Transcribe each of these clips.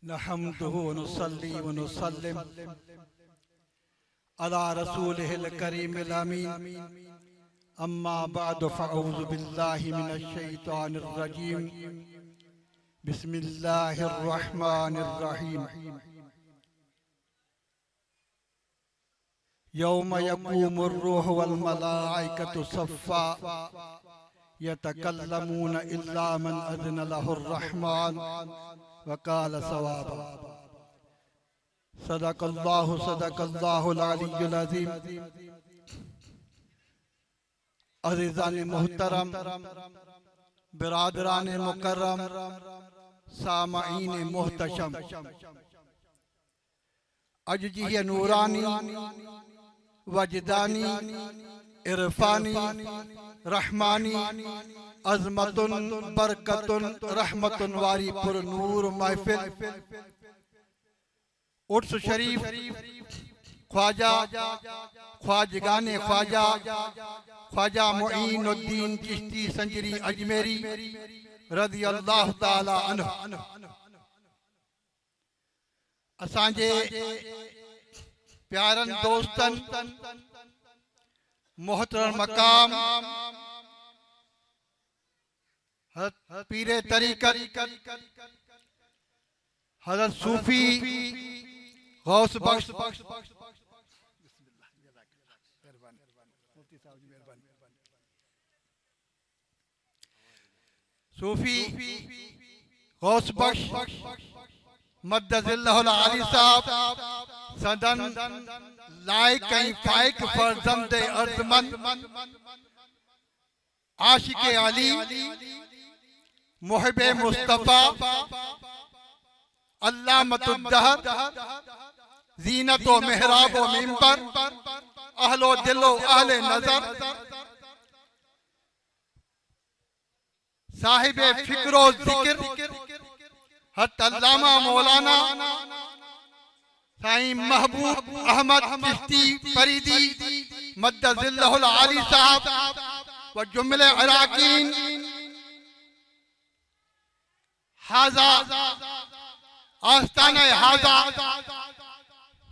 नहमदुहु व नुसल्ली व नुसल्लिम अला रसूलिहिल करीमिल अमीन अम्मा बअद फअऊज़ु बिल्लाहि मिनश शैतानिर रजीम बिस्मिल्लाहिर रहमानिर रहीम यौम यक़ूमुर रूहु वल मलाइकतु सफ़्फ़ा यतकल्लमून इल्ला मन अज़िन लहुर रहमान वक़ाल सवाबा सदक़ल्लाहुल अलियुल अज़ीम। अज़ीज़ान मुहतरम, बिरादरान मुकर्रम, सामईन मुहतशम, अज जी ये नूरानी वजदानी इरफानी रहमानी अज़मतुन बरकतुन रहमतुन वारी पुर नूर महफिल उर्स शरीफ ख्वाजा ख्वाजगाने ख्वाजा ख्वाजा मुईनुद्दीन चिश्ती संजरी अजमेरी रज़ी अल्लाह ताला अन्हु असांजे प्यारन दोस्तन मोहतरम मकाम पीरे तरीक़त हज़रत सूफी गौस बख्श सूफी गौस बख्श मद्दज़िल्लहुल आली साहब सदन लायक फाइक फर्जंद अर्ज़मंद आशिक अली मुहिब मुस्तफ़ा अल्लामतुद्दहर ज़ीनत व मेहराब व मिंबर अहलो दिलो अहले नज़र साहिब फिक्रो ज़िक्र हत अल्लामा मौलाना साईं महबूब अहमद चिश्ती फरीदी मद्दज़िल्लहुल आली साहब व जुमले अराकीन हाजा आस्ताना हाजा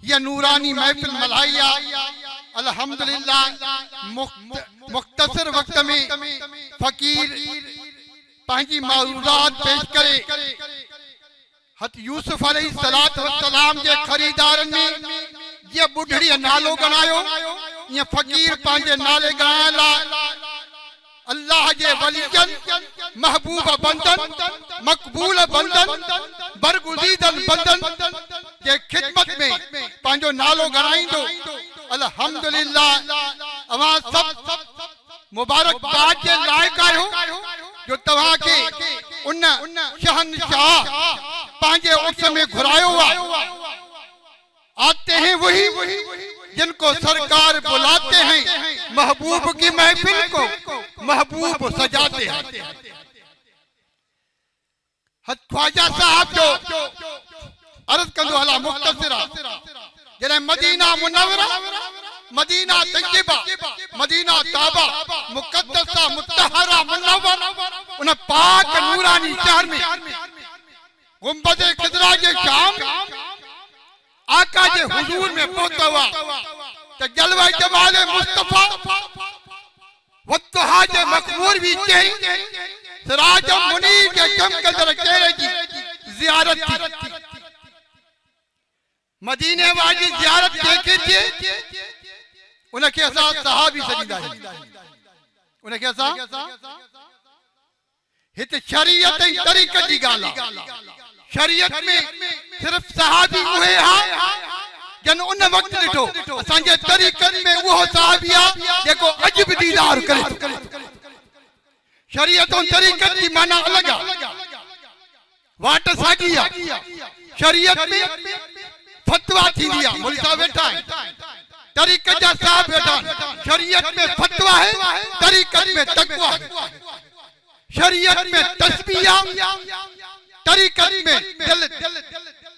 ये नूरानी महफिल मलाइया अल्हम्दुलिल्लाह मुख्तसर वक्त में फकीर पंहिंजी मौजूदात पेश करे हत यूसुफ अलैहिस्सलातु वस्सलाम जे खरीदारन में ये बुढ़ड़ी नालो गणायो ये फकीर पंहिंजे नाले गणाइण लाइ अल्लाह जे वलियन महबूब बंदन मकबूल बंदन बरगुज़ीदल बंदन जे खिदमत में पंहिंजो नालो गणाईंदो अल्हम्दुलिल्लाह। अवां सब मुबारकबाद जे लायक आहियो जो तव्हां के उन शहनशाह पंहिंजे उर्स में घुरायो आते हैं वही जिनको सरकार बुलाते हैं, महबूब की महफिल को महबूब सजाते हैं। ख्वाजा साहब जो अर्ज कंदो हला मुख्तसरा जॾहिं मदीना मुनव्वरा मदीना तय्यबा मदीना ताबा मुक़द्दसा मुतहरा मुनव्वर उन पाक नूरानी शहर में गुंबद खिदरा के शाम आका जे हुजूर में पहुंचा हुआ तो जलवा जमाल मुस्तफा वत्तहा जे मकबूल भी चेहरे सिराज मुनीर के चमकदड़ चेहरे की ज़ियारत थी। मदीने वाली ज़ियारत देखे थे उनके असा सहाबी सजीदा है उनके असा हित शरीयत ऐं तरीक़त जी ॻाल्हि आहे। शरीयत में सिर्फ सहाबी उहे हा जन उन वक्त ॾिठो असांजे तरीक़त में उहो सहाबी आहे जेको अॼु बि दीदार करे। शरीयत और तरीक़त की माना अलग है, वाट सागी है। शरीयत में फतवा थी दिया मौलवी साहब बैठा है, तरीक़त जा साहब बैठा। शरीयत में फतवा है, तरीक़त में तकवा है। शरीयत में तस्बीह, तरीक़त में दिल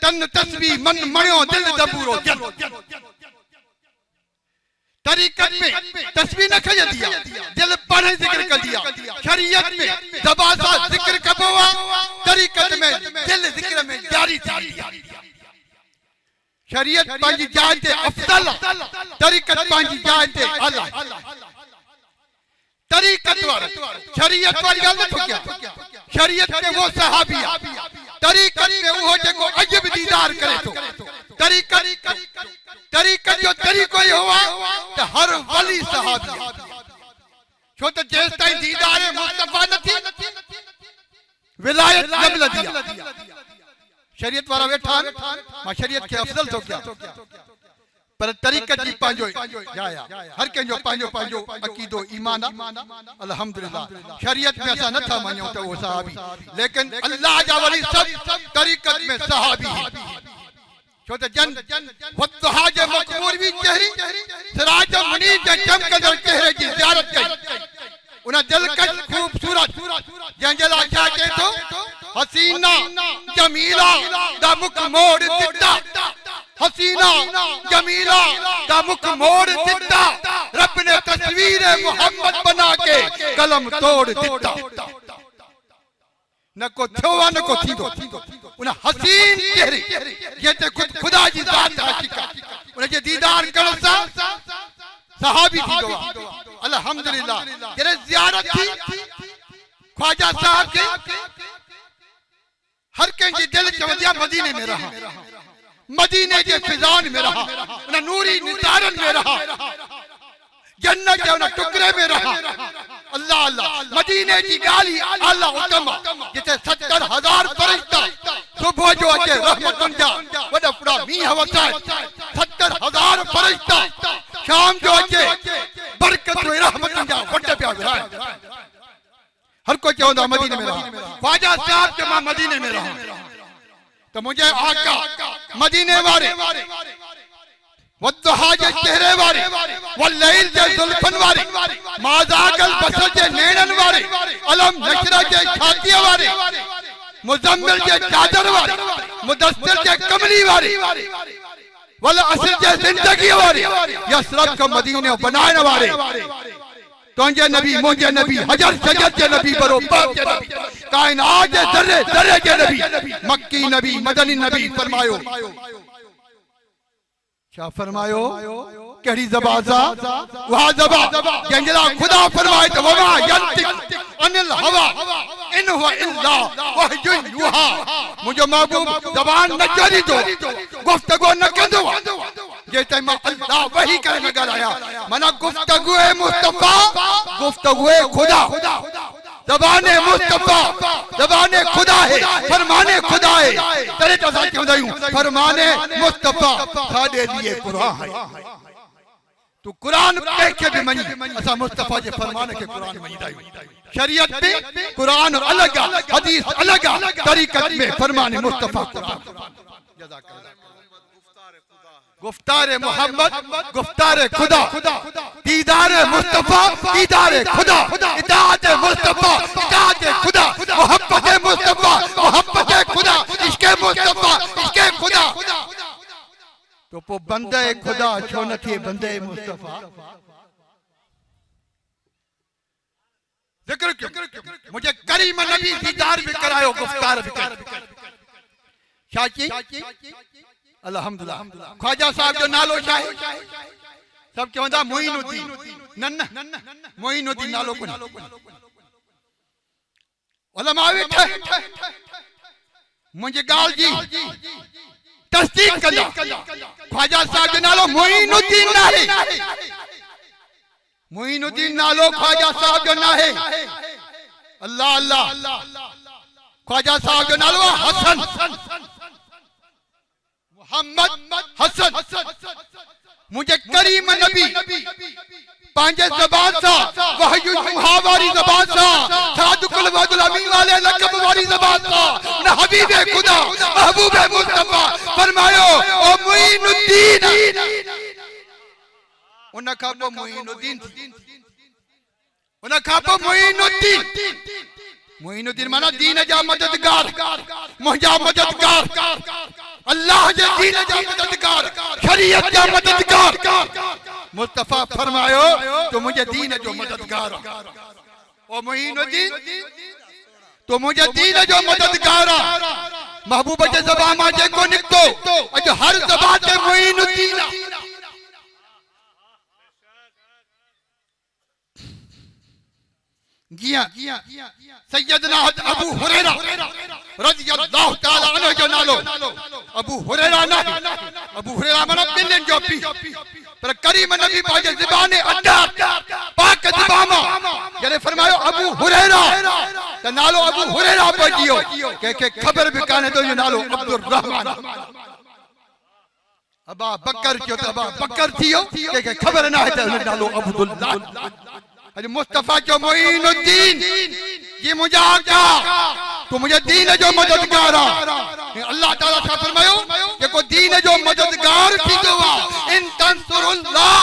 तन तस्बीह मन मणियो दिल दबूरो जन। तरीक़त में तस्बीह न खज दिया दिल पढ़े जिक्र कर दिया। शरीयत में ज़बान सा जिक्र कबो तरीक़त में दिल जिक्र में जारी प्यारी थी शरीयत पंहिंजी जाइ ते अफज़ल तरीक़त पंहिंजी जाइ ते आला तरीक़त वारो शरीयत वारी ॻाल्हि नथो कयां शरीयत में वो सहाबी आहे तरीक़त में उहो जेको अॼु बि दीदार करे थो तरीक़त जो तरीक़ो इहो आहे त हर वली सहाबी छो त जेसि ताईं दीदार मुस्तफ़ा न थी विलायत न मिलंदी आहे शरीयत वारा वेठा मां शरीयत खे अफ़ज़ल थो कयां पर तरीक़त जी पंहिंजो हर कंहिंजो पंहिंजो पंहिंजो अक़ीदो ईमान आहे अल्हम्दुलिल्लाह शरीयत में असां नथा मञूं त उहो सहाबी लेकिन अल्लाह जा वली सभु तरीक़त में सहाबी छो त जन वद्दुहा जे मक़बूल भी चेहरी सिराज मुनीर जे चमकंदड़ चेहरे जी ज़ियारत कई उन दिलकश खूबसूरत जंहिंजे लाइ छा चए थो हसीना जमीला दा मुख मोड़ दिता हसीना जमीला दा मुख मोड़ दिता रब ने तस्वीर मोहम्मद बना के कलम तोड़ दिता न को थियो न को थींदो उन हसीन चेहरे ये ते खुदा जी ज़ात हकीकत उन जे दीदार करण सां सहाबी थींदो आहे अल्हम्दुलिल्लाह जॾहिं ज़ियारत थी ख्वाजा साहब के हर कंहिंजी दिलि चवंदी आहे मदीने में रहा मदीने जे फिज़ान में रहा उन नूरी निज़ारनि में रहा जन्नत जे उन टुकड़े में रहा अल्लाह अल्लाह मदीने जी ॻाल्हि आला हुकम जिते 70,000 फरिश्ता सुबुह जो अचे रहमतुनि जा वॾा वॾा मींहं वसाए 70,000 फरिश्ता शाम जो अचे बरकत रहमतुनि जा वॾ पिया विराए हर कोई चवंदो मदीने में रहा ख्वाजा साहब के मां मदीने में रहा तो मुझे आका मदीने वाले वद्दुहा जे चेहरे वाले वल्लैल जे जुल्फन वाले माज़ागल बसर जे नैणन वाले अलम नशरा जे छातीअ वाले मुज़म्मिल जे चादर वाले मुदस्सिर जे कमली वाले वल असर जे जिंदगी वाले यसरब का मदीने बनाने वाले तुझे नबी मुझे नबी हजर शजर के नबी बरोबर के नबी कायनात के जर्रे जर्रे के नबी मक्की नबी मदनी नबी फरमायो क्या फरमायो केड़ी ज़बान सा वहा ज़बान जंजला खुदा फरमाए तो वमा यंतिक अनिल हवा इन हुवा इल्ला वहयुन युहा मुझे महबूब ज़बान न चोरी दो गुफ्तगू न कंदो जे टाइम अल्लाह वही करे न ॻाल्हाया माना गुफ्तगू है मुस्तफा गुफ्तगू है खुदा ज़बाने मुस्तफा ज़बाने खुदा है फरमाने खुदा है तरे तो साथ क्यों दायूं फरमाने मुस्तफा साडे लिए कुरान है तू कुरान के भी मनी असा मुस्तफा जे फरमाने के कुरान मनी दायूं शरीयत में कुरान अलग हदीस अलग तरीक़त में फरमाने मुस्तफा कुरान जज़ाकल्लाह गुफ्तार मोहम्मद गुफ्तार खुदा दीदार मुस्तफा दीदार खुदा इताअत मुस्तफा इताअत खुदा मोहब्बत मुस्तफा मोहब्बत खुदा इश्क मुस्तफा इश्क खुदा तो पो बंदे खुदा छो न थिए बंदे मुस्तफा जिक्र क्यों मुझे करीम नबी दीदार भी करायो गुफ्तार भी शाची अल्हम्दुलिल्लाह ख्वाजा साहब जो नालो छा है सब चवंदा मोइनुद्दीन न मोइनुद्दीन नालो कोन उलमा वेठा मुझे गाल जी तस्दीक कंदा ख्वाजा साहब जो नालो मोइनुद्दीन ना है मोइनुद्दीन नालो ख्वाजा साहब जो ना है अल्लाह अल्लाह ख्वाजा साहब जो नालो हसन मोहम्मद हसन मुझे करीम नबी पांजे ज़बान सा वहयु जुहा वाली ज़बान सा सादुकुल वदुल अमीन वाले लक़ब वाली ज़बान सा न हबीबे खुदा महबूबे मुस्तफा फरमायो ओ मुइनुद्दीन उन का पो मुइनुद्दीन उन का पो मुइनुद्दीन मुइनुद्दीन माना दीन जा मददगार मुंहिंजा मददगार अल्लाह जे दीन जा मददगार शरीयत जा मददगार मुस्तफा फरमायो तो मुझे दीन जो मददगार ओ मुइनुद्दीन तो मुझे दीन जो मददगार महबूब जे ज़बान मां जेको निकतो अॼु हर ज़बान ते मुईनुद्दीन गिया सैयदना अबू हुरैरा रज़ियल्लाहु तआला अन्हु जो नालो अबू हुरैरा ना अबू हुरैरा माना बिलिन जो पी पर करीम नबी पाक जे ज़बान अड्डा पाक ज़बान जने फरमायो अबू हुरैरा त नालो अबू हुरैरा पढ़ियो के खबर भी काने तो जो नालो अब्दुर रहमान अबा बकर जो त अबा बकर थियो के खबर ना है त नालो अब्दुल्लाह अज मुस्तफा जो मोइनुद्दीन ये मुझे आका तो मुझे दीन जो मददगार अल्लाह ताला छा फरमायो जेको दीन जो मददगार थींदो आहे इन तंसुरुल्लाह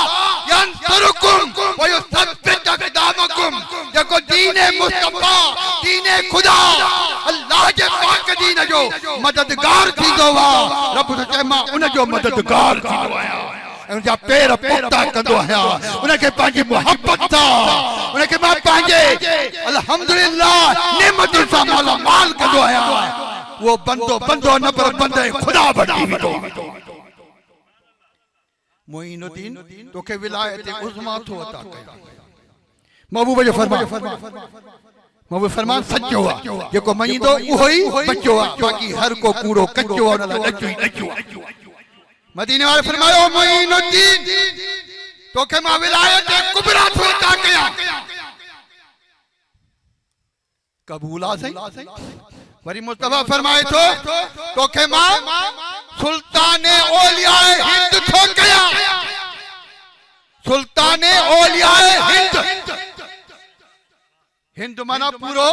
यंसुरुकुम व युसब्बित अक़दामकुम जेको दीन मुस्तफा दीन खुदा अल्लाह जे पाक दीन जो मददगार थींदो आहे रब चए मां उन जो मददगार थींदो आहियां उनजा पैर पुख्ता कंदो आहियां उनखे पंहिंजी मोहब्बत सां उनखे मां पंहिंजे अल्हम्दुलिल्लाह नेमतुनि सां मालामाल कंदो आहियां वो बंदो न पर बंदे खुदा बणी वेंदो मोइनुद्दीन तोखे विलायत उज़मा थो अता कया महबूब जो महबूब फरमान सच्चो आहे जेको मञींदो उहो ई बचो आहे बाक़ी हर को कूड़ो कच्चो आहे उन लाइ ॾचो मदीने वाले फरमायो मोइनुद्दीन तोखे मां विलायत कुबरा थो अता कया कबूल आ सही वरी मुस्तफा फरमाए थो तोखे मां सुल्तान औलिया हिंद थो कया सुल्तान औलिया हिंद हिंद माना पूरो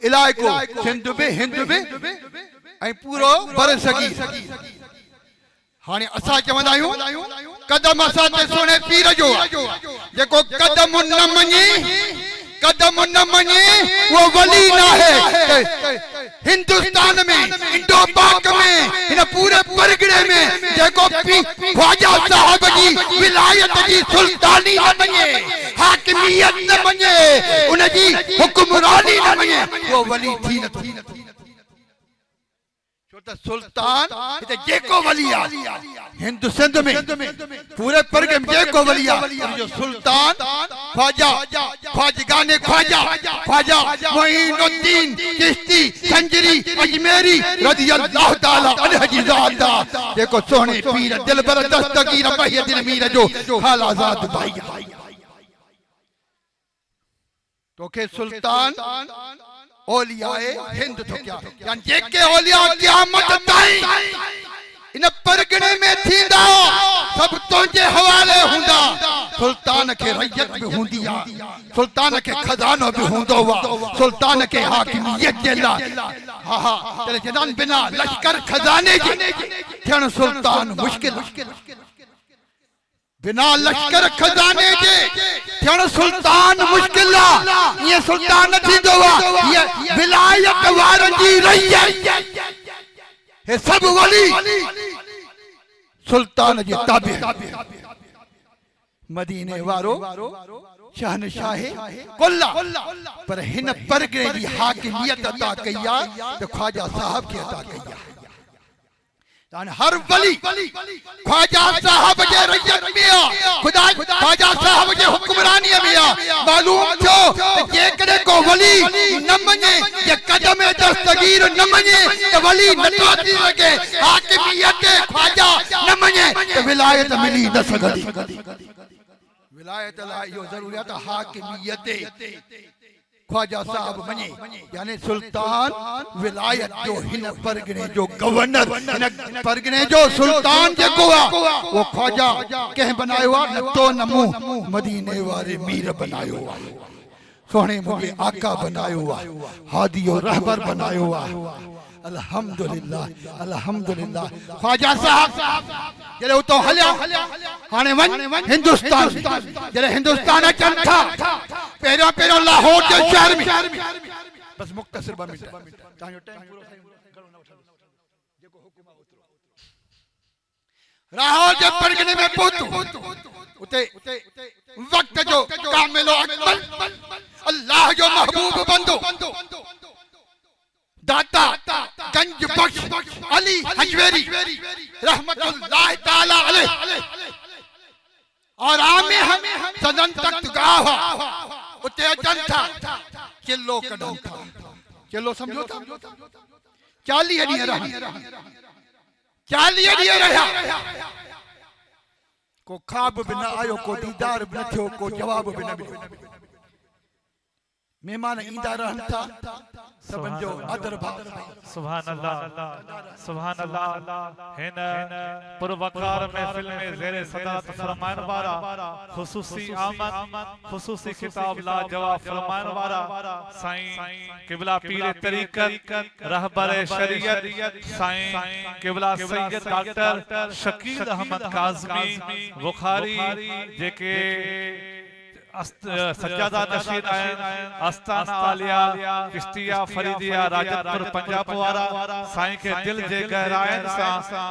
इलाइको हिंद बि ऐं पूरो बरसगी हाने असा चवंदा आहियूं कदम असा ते सोने पीर जो जेको कदम न मञे वो वली ना है हिंदुस्तान में इंडो पाक में इन पूरे परगणे में जेको ख्वाजा साहब जी विलायत जी सुल्तानी न मञे हाकिमियत न मञे उन जी हुक्मरानी न मञे वो वली थी न सुल्तान जेको वली हिंदु सिंध में पूरे परगणे में जेको वली जो सुल्तान ख्वाजा मोइनुद्दीन चिश्ती संजरी अजमेरी रज़ियल्लाहु तआला अन्हु जी ज़ात जेको सोहणे पीर दिलबर दस्तगीर महियद्दीन मीर जो खालाजाद भाई तोखे सुल्तान औलियाए हिंद तो क्या यानी जेके औलिया क़यामत ताईं इन परगणे में थींदा सब तुंहिंजे हवाले हूंदा सुल्तान के रैयत भी हूंदी आहे सुल्तान के खजानो भी हूंदो आहे सुल्तान के हाकिमियत जे लाइ हा तेरे जनान बिना लश्कर खजाने जे थियण सुल्तान मुश्किल बिना लश्कर खजाने जे थियण सुल्तान मुश्किल आहे ये सुल्तान न थींदो आहे ये विलायत वारनि जी रैयत हे सब वली सुल्तान जे ताबे मदीने वारो शहनशाह कुल्ला पर हिन परगणे जी हाकिमियत अता कई आहे त ख्वाजा साहब खे अता कई आहे हर वली ख्वाजा साहब जे रैयत में आहे खुदा ख्वाजा साहब जे हुक्मरानी में आहे मालूम थो जेकॾहिं को वली न मञे या कदम दस्तगीर न मञे त वली नथो थी सघे हाकिमियत ख्वाजा न मञे त विलायत मिली न सघंदी विलायत लाइ इहो ज़रूरियत हाकिमियत ख्वाजा साहब मने यानी सुल्तान विलायत जो हिन परगणे जो गवर्नर हिन परगणे जो सुल्तान जेको आहे वो ख्वाजा कंहिं बनायो आहे न तो न मुंह मदीने वारे मीर बनायो आहे सोहणे मुंहिंजे आका बनायो आहे हादी और रहबर बनायो आहे अल्हम्दुलिल्लाह अल्हम्दुलिल्लाह ख्वाजा साहब जॾहिं उतो हलिया हाणे वञ हिंदुस्तान जॾहिं हिंदुस्तान अचनि था पहिरियों लाहौर जे शहर में बस मुख्तसर 2 मिनट तव्हांजो टाइम पूरो जेको हुकुम आहे ओतिरो लाहौर जे परगणे में पहुतो उते वक्त जो कामिलो अकमल अल्लाह जो महबूब बंदो दाता गंज बख्श अली हजवेरी रहमतुल्लाह ताला अलैह और आमे हम सदन तक गाह उते अचन था किलो कढूं था किलो समझो था 40 ॾींहं रहा 40 ॾींहं रहा को ख्वाब भी न आयो को दीदार भी न थियो को जवाब भी न मिलियो मेहमान ईंदा रहन था सबन जो अदर भाव सुभान अल्लाह हिन पुरवकार महफिल में ज़ेरे सदारत फरमाइन वारा खुसूसी आमद खुसूसी खिताब ला जवाब फरमाइन वारा साईं किबला पीर तरीक़त रहबर शरीयत साईं किबला सैयद डॉक्टर शकील अहमद काज़मी बुखारी जेके सज्जादा नशीन आस्ताना आलिया चिश्तिया फरीदिया राजतपुर पंजाब वारा साईं के दिल जे गहराइन सा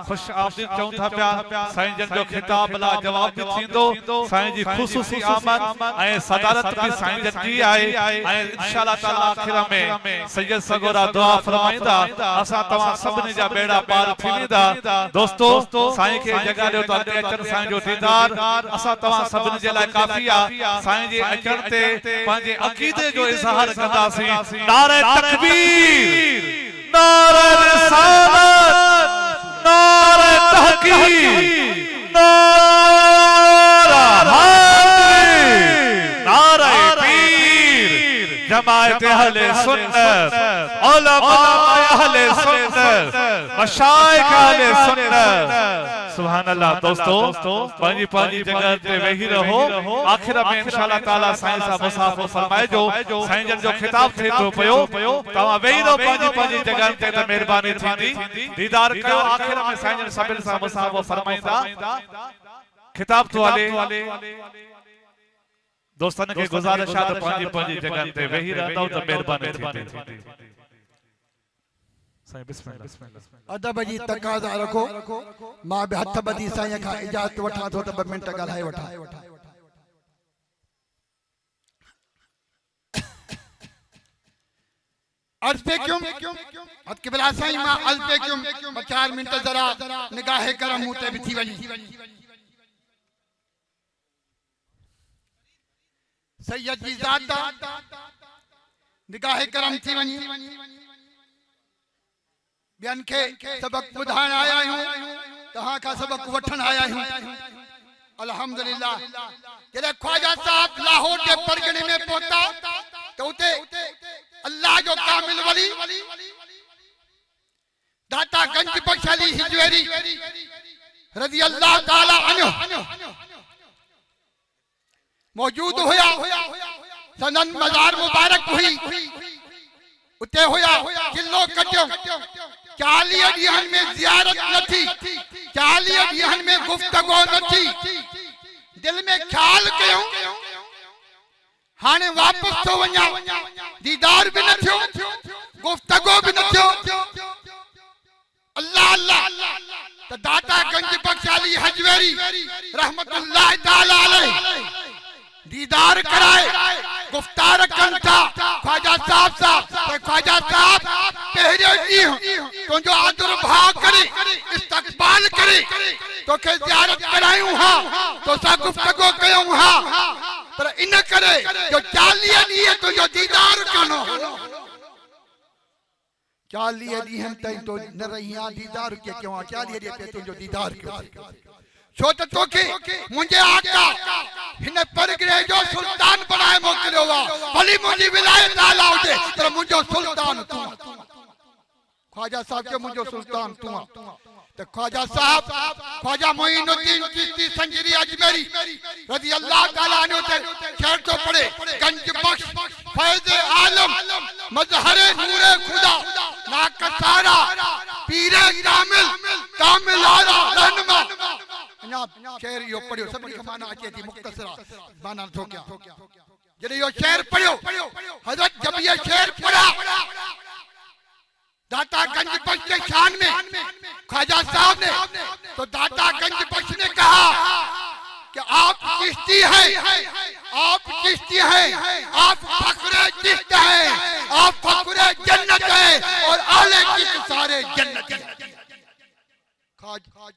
खुश आमदीद चऊं था पिया साईं जन जो खिताब ला जवाब भी थींदो साईं जी खुसूसी आमद ऐं सदारत भी साईं जन जी आहे ऐं इंशाअल्लाह ताला आखिर में सैयद सगोरा दुआ फरमाईंदा असां तव्हां सभिनी जा बेड़ा पार थी वेंदा दोस्तो साईं के जगह ॾियो त अॻिते अचनि साईं जो दीदार असां तव्हां सभिनी जे लाइ काफ़ी आहे साईं जे अचण ते पंहिंजे अक़ीदे जो इज़हार कंदासीं नारे तकबीर नारे रिसालत नारे तहकीक नारा हैदरी नारे पीर जमात अहले सुन्नत उलमा अहले सुन्नत मशाइख अहले सुन्नत सुभान अल्लाह दोस्तों पांजी पांजी जगह ते वेही रहो आखिर में इंशाअल्लाह ताला साईं सा मुसाफो फरमाए जो साईं जन जो खिताब थे तो पयो तवा वेही रहो पांजी पांजी जगह ते त मेहरबानी थींदी दीदार कयो आखिर में साईं जन सभिनी सा मुसाफो फरमाईंदा खिताब तो वाले दोस्तन के गुजारिश है पांजी पांजी जगह ते वेही रहंदो त मेहरबानी थींदी अदब जी तकाजा रखो मां बि हथ बदी साईं खां इजाज़त वठां थो त 2 मिंट ॻाल्हाए वठां अर्ज़ पे क्यों हथ क़िबला साईं मां अर्ज़ पे क्यों 4 मिंट जरा निगाह करम मुते भी थी वनी सैयद जी ज़ात निगाह करम थी वनी बियन के सबक बुधाण आया हूं तहां का सबक वठन आया हूं अल्हम्दुलिल्लाह जरे ख्वाजा साहब लाहौर के परगने में पहुंचा तो उते अल्लाह जो कामिल वली दाता गंज बख्श अली हिजवेरी रजी अल्लाह ताला अन्हु मौजूद होया सनन मजार मुबारक हुई उते होया किलो कटियो 40 ॾींहनि में ज़ियारत न थी 40 ॾींहनि में गुफ्तगू न थी दिल में ख्याल कयूं हाने वापस तो वञा दीदार भी न थियो गुफ्तगू भी न थियो अल्लाह अल्लाह त दाता गंज बख्श अली हजवेरी रहमतुल्लाह ताला अलैह दीदार कराए गुफ्तार कंता ख्वाजा साहब ख्वाजा साहब पहले ॾींहुं तुंहिंजो आदर भाव करे इस्तक़बाल करे तोखे ज़ियारत करायूं हा तोसां गुफ्तगू कयूं हा पर इन करे जो 40 ॾींहं तुंहिंजो दीदार कानो 40 ॾींहनि ताईं तो न रही आ दीदार के क्यों 40 ॾींहं ते तुंहिंजो दीदार कयो छो त तोखे मुंहिंजे आका हिन परगिणे जो सुल्तान बनाए मोकिलियो आहे भली मुंहिंजी विलायत आला हुजे पर मुंहिंजो सुल्तान तूं ख्वाजा साहब के मुंहिंजो सुल्तान तूं तो ख्वाजा साहब ख्वाजा मोइनुद्दीन चिश्ती संजरी अजमेरी रजी अल्लाह ताला अन्हु ते शेर तो पढ़े गंज बख्श फैज़ आलम मजहर नूर खुदा नाकसारा पीर कामिल कामिल आरा रहनुमा अन्या शेर यो पढ़ियो सभी के माना अचे थी मुख्तसरा माना थो क्या जॾहिं यो शेर पढ़ियो हजरत जब ये शेर पढ़ा दाता गंज बख्श के शान में ख्वाजा साहब ने तो दाता गंज बख्श ने कहा कि आप चिश्ती हैं आप चिश्ती हैं आप फख्र चिश्त हैं आप फख्र जन्नत हैं और अहले चिश्त सारे जन्नती है।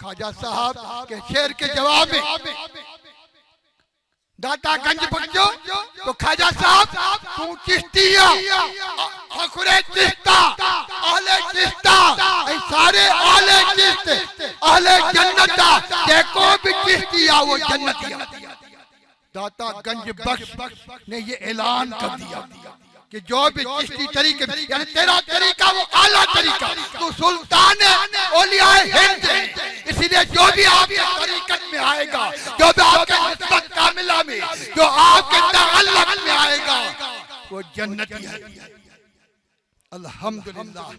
ख्वाजा साहब के शेर के जवाब में दाता गंज पहुंचो तो ख्वाजा साहब तू चिश्तिया फखरे चिश्ता अहले चिश्ता ऐ सारे अहले चिश्त अहले जन्नता देखो भी चिश्तिया वो जन्नतिया। दाता गंज बख्श ने ये ऐलान कर दिया कि जो भी चिश्ती तरीके यानी तेरा तरीका वो आला तरीका, तू सुल्तान औलिया हिंद है, इसलिए जो भी आपके तरीकत में आएगा, जो भी आपके निस्बत कामिला में, जो आपके तअल्लुक में आएगा वो जन्नती है। अल्हम्दुलिल्लाह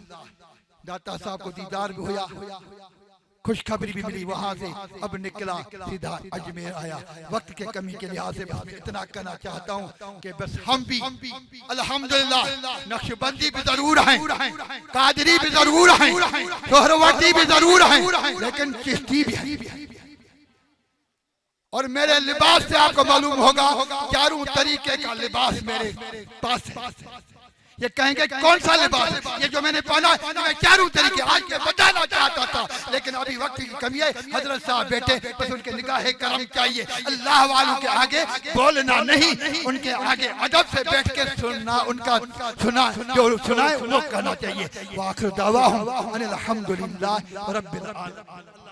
दाता साहब को दीदार भी हुआ, खुशखबरी भी मिली वहां से। अब निकला सीधा अजमेर आया। वक्त के कमी के लिहाज से बस इतना कहना चाहता हूँ कि बस हम भी अल्हम्दुलिल्लाह नक्शबंदी भी जरूर हैं, कादरी भी जरूर हैं, सोहरवर्दी भी जरूर हैं, लेकिन चिश्ती भी है। और मेरे लिबास से आपको मालूम होगा चारों तरीके का लिबास मेरे पास है। ये कहेंगे कौन सा लिबास है? ये जो मैंने पहना है मैं चारों तरीके आज के बताना चाहता था, लेकिन अभी वक्त की कमी है। हजरत साहब बेटे बस उनके निगाह करम चाहिए। अल्लाह वालों के आगे बोलना नहीं, उनके आगे अदब से बैठ के सुनना, उनका सुना जो सुनाए वो कहना चाहिए। वाखिर दावा अनिल हम्दुलिल्लाह रब्बिल आलमीन।